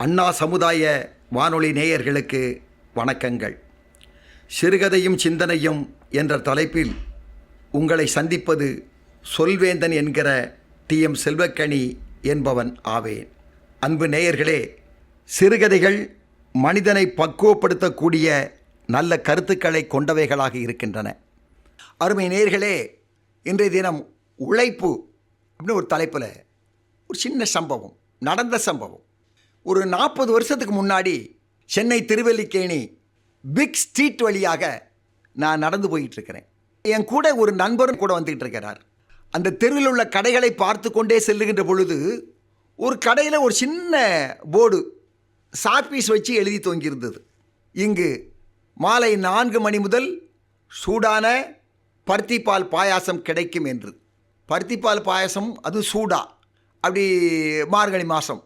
அண்ணா சமுதாய வானொலி நேயர்களுக்கு வணக்கங்கள். சிறுகதையும் சிந்தனையும் என்ற தலைப்பில் உங்களை சந்திப்பது சொல்வேந்தன் என்கிற டி.எம். செல்வக்கனி என்பவன் ஆவேன். அன்பு நேயர்களே, சிறுகதைகள் மனிதனை பக்குவப்படுத்தக்கூடிய நல்ல கருத்துக்களை கொண்டவைகளாக இருக்கின்றன. அருமை நேயர்களே, இன்றைய தினம் உழைப்பு அப்படின்னு ஒரு தலைப்பில் ஒரு சின்ன சம்பவம், நடந்த சம்பவம். ஒரு 40 வருஷத்துக்கு முன்னாடி சென்னை திருவல்லிக்கேணி பிக் ஸ்ட்ரீட் வழியாக நான் நடந்து போயிட்டுருக்கிறேன். என் கூட ஒரு நண்பரும் கூட வந்துக்கிட்டு இருக்கிறார். அந்த தெருவில் உள்ள கடைகளை பார்த்து கொண்டே செல்லுகின்ற பொழுது ஒரு கடையில் ஒரு சின்ன போர்டு சாப்பீஸ் வச்சு எழுதி தொங்கியிருந்தது. இங்கு மாலை 4 மணி முதல் சூடான பருத்திப்பால் பாயாசம் கிடைக்கும் என்று. பருத்திப்பால் பாயாசம் அது சூடா, அப்படி மார்கழி மாதம்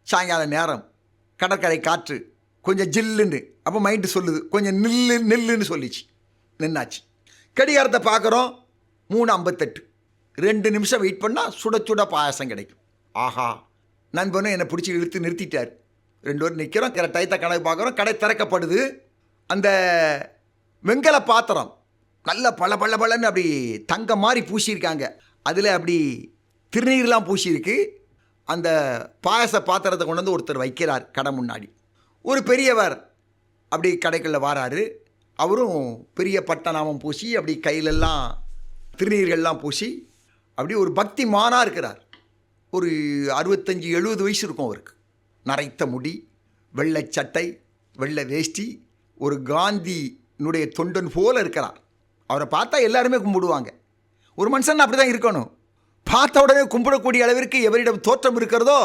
சாயங்கால நேரம், கடற்கரை காற்று கொஞ்சம் ஜில்லுன்னு. அப்போ மைண்டு சொல்லுது கொஞ்சம் நில்லுன்னு சொல்லிச்சு. நின்னாச்சு. கடிகாரத்தை பார்க்குறோம், 3:58. 2 நிமிஷம் வெயிட் பண்ணால் சுட சுட பாயாசம் கிடைக்கும். ஆஹா, நண்பனும் என்னை பிடிச்சி இழுத்து நிறுத்திட்டார். 2 பேரும் நிற்கிறோம். டயத்தை கணக்கு பார்க்குறோம். கடை திறக்கப்படுது. அந்த வெங்கல பாத்திரம் நல்ல பளபளன்னு அப்படி தங்க மாதிரி பூசியிருக்காங்க. அதில் அப்படி திருநீர்லாம் பூசியிருக்கு. அந்த பாயச பாத்திரத்தை கொண்டு வந்து ஒருத்தர் வைக்கிறார் கடை முன்னாடி. ஒரு பெரியவர் அப்படி கடைக்குள்ளே வாராரு. அவரும் பெரிய பட்டநாமம் பூசி அப்படி கையிலெல்லாம் திருநீர்கள்லாம் பூசி அப்படி ஒரு பக்தி மானாக இருக்கிறார். ஒரு 65-70 வயசு இருக்கும் அவருக்கு. நரைத்த முடி, வெள்ளை சட்டை, வெள்ளை வேஷ்டி, ஒரு காந்தியினுடைய தொண்டன் போல் இருக்கிறார். அவரை பார்த்தா எல்லாருமே கும்பிடுவாங்க. ஒரு மனுஷன் அப்படி தான் இருக்கணும். பார்த்த உடனே கும்பிடக்கூடிய அளவிற்கு எவரிடம் தோற்றம் இருக்கிறதோ,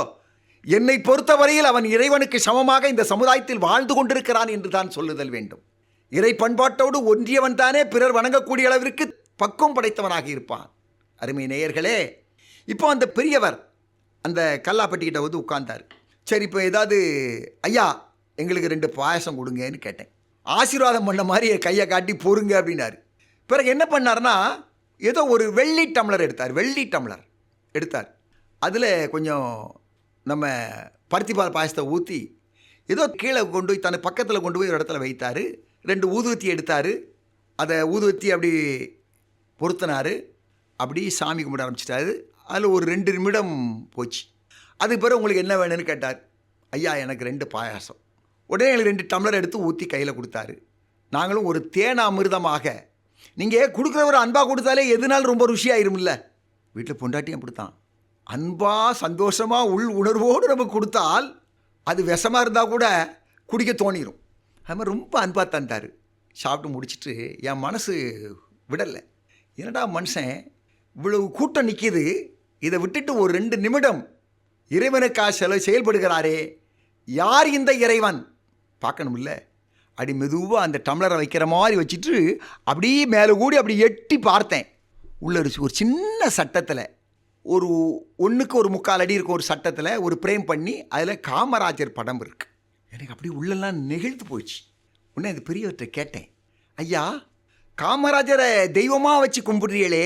என்னை பொறுத்தவரையில் அவன் இறைவனுக்கு சமமாக இந்த சமுதாயத்தில் வாழ்ந்து கொண்டிருக்கிறான் என்று தான் சொல்லுதல் வேண்டும். இறை பண்பாட்டோடு ஒன்றியவன் தானே பிறர் வணங்கக்கூடிய அளவிற்கு பக்குவம் படைத்தவனாக இருப்பான். அருமை நேயர்களே, இப்போ அந்த பெரியவர் அந்த கல்லாப்பட்டிக்கிட்ட வந்து உட்கார்ந்தார். சரி, இப்போ ஏதாவது ஐயா எங்களுக்கு 2 பாயசம் கொடுங்கன்னு கேட்டேன். ஆசீர்வாதம் பண்ண மாதிரி கையை காட்டி பொறுங்க அப்படின்னாரு. பிறகு என்ன பண்ணார்னா, ஏதோ ஒரு வெள்ளி டம்ளர் எடுத்தார். அதில் கொஞ்சம் நம்ம பருத்திப்பால் பாயசத்தை ஊற்றி ஏதோ கீழே கொண்டு போய் தன் பக்கத்தில் கொண்டு போய் ஒரு இடத்துல வைத்தார். 2 ஊதுவத்தி எடுத்தார். அதை ஊதுவத்தி அப்படி பொருத்தினார். அப்படி சாமி கும்பிட ஆரம்பிச்சிட்டாரு. அதில் ஒரு 2 நிமிடம் போச்சு. அதுக்கு பிறகு உங்களுக்கு என்ன வேணும்னு கேட்டார். ஐயா எனக்கு 2 பாயாசம். உடனே எங்களுக்கு 2 டம்ளர் எடுத்து ஊற்றி கையில் கொடுத்தாரு. நாங்களும் ஒரு தேன அமிர்தமாக, நீங்கள் கொடுக்குறவர் அன்பாக கொடுத்தாலே எதுனாலும் ரொம்ப ருசியாயிருமில்ல. வீட்டில் பொண்டாட்டியும் அப்படித்தான். அன்பாக சந்தோஷமாக உள் உணர்வோடு நம்ம கொடுத்தால் அது விஷமாக இருந்தால் கூட குடிக்க தோணிடும். அது மாதிரி ரொம்ப அன்பாக தந்தார். சாப்பிட்டு முடிச்சுட்டு என் மனசு விடலை. என்னடா மனுஷன் இவ்வளவு கூட்டம் நிற்கிது, இதை விட்டுட்டு ஒரு 2 நிமிடம் இறைவனுக்காக செயல்படுகிறாரே, யார் இந்த இறைவன் பார்க்கணுமில்ல. அப்படி மெதுவாக அந்த டம்ளரை வைக்கிற மாதிரி வச்சுட்டு அப்படியே மேலே கூடி அப்படி எட்டி பார்த்தேன். உள்ள ஒரு சின்ன சட்டத்தில் ஒரு 1.25 அடி இருக்கும். ஒரு சட்டத்தில் ஒரு பிரேம் பண்ணி அதில் காமராஜர் படம் இருக்குது. எனக்கு அப்படி உள்ளெல்லாம் நெகிழ்ந்து போச்சு. உடனே அது பெரியவர்கிட்ட கேட்டேன், ஐயா காமராஜரை தெய்வமாக வச்சு கும்பிடுறீங்களே,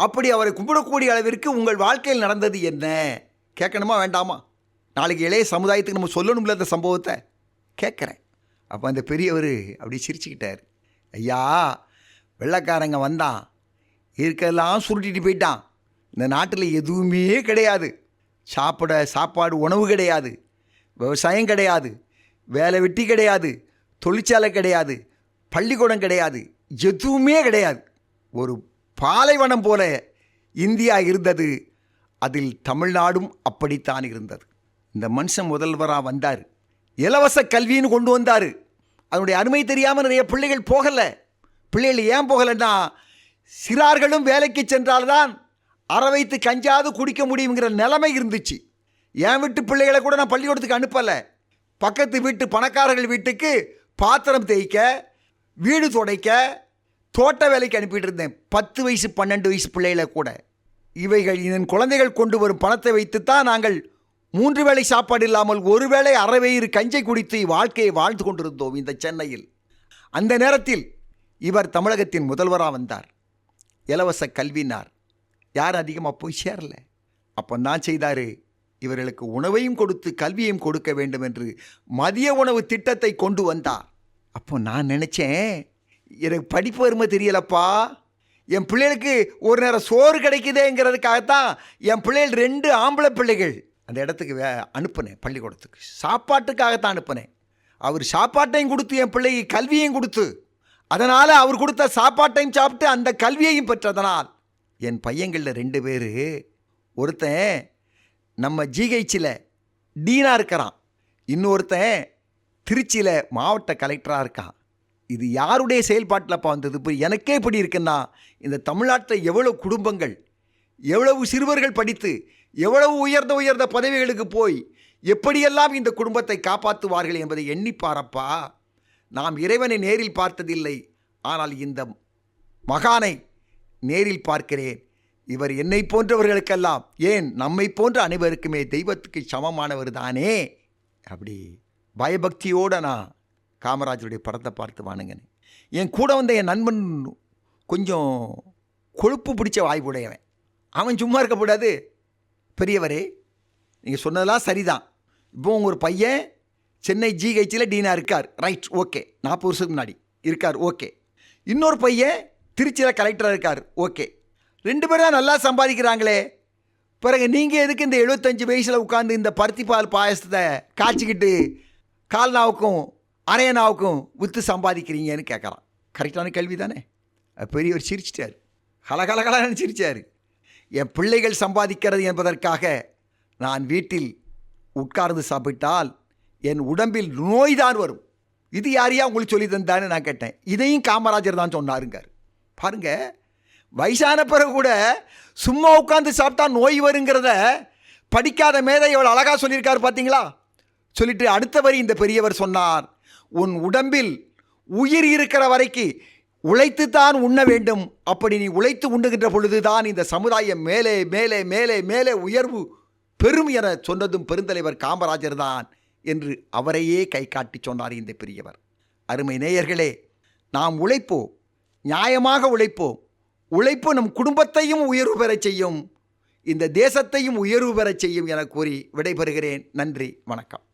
அப்படி அவரை கும்பிடக்கூடிய அளவிற்கு உங்கள் வாழ்க்கையில் நடந்தது என்ன? கேட்கணுமா வேண்டாமா? நாளைக்கு இளைய சமுதாயத்துக்கு நம்ம சொல்லணும்ல அந்த சம்பவத்தை. கேட்குறேன். அப்போ அந்த பெரியவர் அப்படி சிரிச்சுக்கிட்டார். ஐயா, வெள்ளைக்காரங்க வந்தான், இருக்கிறதெல்லாம் சுருட்டிட்டு போயிட்டான். இந்த நாட்டில் எதுவுமே கிடையாது. சாப்பாடு உணவு கிடையாது, விவசாயம் கிடையாது, வேலை வெட்டி கிடையாது, தொழிற்சாலை கிடையாது, பள்ளிக்கூடம் கிடையாது, எதுவுமே கிடையாது. ஒரு பாலைவனம் போல இந்தியா இருந்தது. அதில் தமிழ்நாடும் அப்படித்தான் இருந்தது. இந்த மனுஷன் முதல்வராக வந்தார். இலவச கல்வின்னு கொண்டு வந்தார். அதனுடைய அருமை தெரியாமல் நிறைய பிள்ளைகள் போகலை. பிள்ளைகள் ஏன் போகலைன்னா, சிறார்களும் வேலைக்கு சென்றால்தான் அரை வைத்து கஞ்சாவது குடிக்க முடியுங்கிற நிலைமை இருந்துச்சு. என் வீட்டு பிள்ளைகளை கூட நான் பள்ளிக்கூடத்துக்கு அனுப்பலை. பக்கத்து வீட்டு பணக்காரர்கள் வீட்டுக்கு பாத்திரம் தேய்க்க, வீடு துடைக்க, தோட்ட வேலைக்கு அனுப்பிட்டு இருந்தேன். 10 வயசு 12 வயசு பிள்ளைகளை கூட. இவைகள் இதன் குழந்தைகள் கொண்டு வரும் பணத்தை வைத்துத்தான் நாங்கள் 3 வேளை சாப்பாடு இல்லாமல் 1 வேளை அரை வயிறு கஞ்சை குடித்து வாழ்க்கையை வாழ்ந்து கொண்டிருந்தோம் இந்த சென்னையில். அந்த நேரத்தில் இவர் தமிழகத்தின் முதல்வராக வந்தார். இலவச கல்வினார். யாரும் அதிகமாக போய் சேரல. அப்போ நான் செய்தார், இவர்களுக்கு உணவையும் கொடுத்து கல்வியையும் கொடுக்க வேண்டும் என்று மதிய உணவு திட்டத்தை கொண்டு வந்தார். அப்போ நான் நினச்சேன், எனக்கு படிப்பு வறுமை தெரியலப்பா, என் பிள்ளைகளுக்கு ஒரு நேரம் சோறு கிடைக்குதேங்கிறதுக்காகத்தான் என் பிள்ளைகள் 2 ஆம்பளை பிள்ளைகள் அந்த இடத்துக்கு அனுப்புனேன், பள்ளிக்கூடத்துக்கு சாப்பாட்டுக்காகத்தான் அனுப்புனேன். அவர் சாப்பாட்டையும் கொடுத்து என் பிள்ளைக்கு கல்வியையும் கொடுத்து, அதனால் அவர் கொடுத்த சாப்பாட்டையும் சாப்பிட்டு அந்த கல்வியையும் பெற்றதனால் என் பையங்களில் 2 பேர், ஒருத்தன் நம்ம ஜிஹெச்சில் டீனாக இருக்கிறான், இன்னொருத்தன் திருச்சியில் மாவட்ட கலெக்டராக இருக்கான். இது யாருடைய செயல்பாட்டில்ப்பா வந்தது? இப்போ எனக்கே இப்படி இருக்குன்னா, இந்த தமிழ்நாட்டில் எவ்வளோ குடும்பங்கள், எவ்வளவு சிறுவர்கள் படித்து எவ்வளவு உயர்ந்த பதவிகளுக்கு போய் எப்படியெல்லாம் இந்த குடும்பத்தை காப்பாற்றுவார்கள் என்பதை எண்ணிப்பாரப்பா. நாம் இறைவனை நேரில் பார்த்ததில்லை, ஆனால் இந்த மகானை நேரில் பார்க்கிறேன். இவர் என்னை போன்றவர்களுக்கெல்லாம், ஏன் நம்மை போன்ற அனைவருக்குமே தெய்வத்துக்கு சமமானவர் தானே. அப்படி பயபக்தியோடு நான் காமராஜருடைய படத்தை பார்த்து வானுங்கன்னு. என் கூட வந்த என் நண்பன் கொஞ்சம் கொழுப்பு பிடிச்ச வாய்ப்புடையவன். அவன் சும்மா இருக்கக்கூடாது. பெரியவரே, நீங்கள் சொன்னதெல்லாம் சரிதான். இப்போ உங்கள் பையன் சென்னை ஜிஹெச்சில் டீனாக இருக்கார், ரைட், ஓகே. 40 வருஷத்துக்கு முன்னாடி இருக்கார், ஓகே. இன்னொரு பையன் திருச்சியில் கலெக்டராக இருக்கார், ஓகே. 2 பேரும் தான் நல்லா சம்பாதிக்கிறாங்களே. பிறகு நீங்கள் எதுக்கு இந்த 75 வயசில் உட்காந்து இந்த பருத்திப்பால் பாயசத்தை காய்ச்சிக்கிட்டு கால்நாவுக்கும் அரையனாவுக்கும் விற்று சம்பாதிக்கிறீங்கன்னு கேட்குறான். கரெக்டான கேள்வி தானே? பெரியவர் சிரிச்சிட்டார், கலகலகலன்னு சிரித்தார். என் பிள்ளைகள் சம்பாதிக்கிறது என்பதற்காக நான் வீட்டில் உட்கார்ந்து சாப்பிட்டால் என் உடம்பில் நோய்தான் வரும். இது யாரையா உங்களுக்கு சொல்லி தந்தான்னு நான் கேட்டேன். இதையும் காமராஜர் தான் சொன்னாருங்க. பாருங்க, வயசான பிறகு கூட சும்மா உட்காந்து சாப்பிட்டா நோய் வருங்கிறத படிக்காத மேதை எவ்வளோ அழகாக சொல்லியிருக்காரு பார்த்தீங்களா? சொல்லிட்டு அடுத்த வரி இந்த பெரியவர் சொன்னார், உன் உடம்பில் உயிர் இருக்கிற வரைக்கு உழைத்துத்தான் உண்ண வேண்டும். அப்படி நீ உழைத்து உண்ணுகின்ற பொழுதுதான் இந்த சமுதாயம் மேலே மேலே மேலே மேலே உயர்வு பெரும் என சொன்னதும் பெருந்தலைவர் காமராஜர் தான் என்று அவரையே கை காட்டி சொன்னார் இந்த பெரியவர். அருமை நேயர்களே, நாம் உழைப்போம், நியாயமாக உழைப்போம். உழைப்பு நம் குடும்பத்தையும் உயர்வு பெறச் செய்யும், இந்த தேசத்தையும் உயர்வு பெறச் செய்யும் என கூறி விடைபெறுகிறேன். நன்றி, வணக்கம்.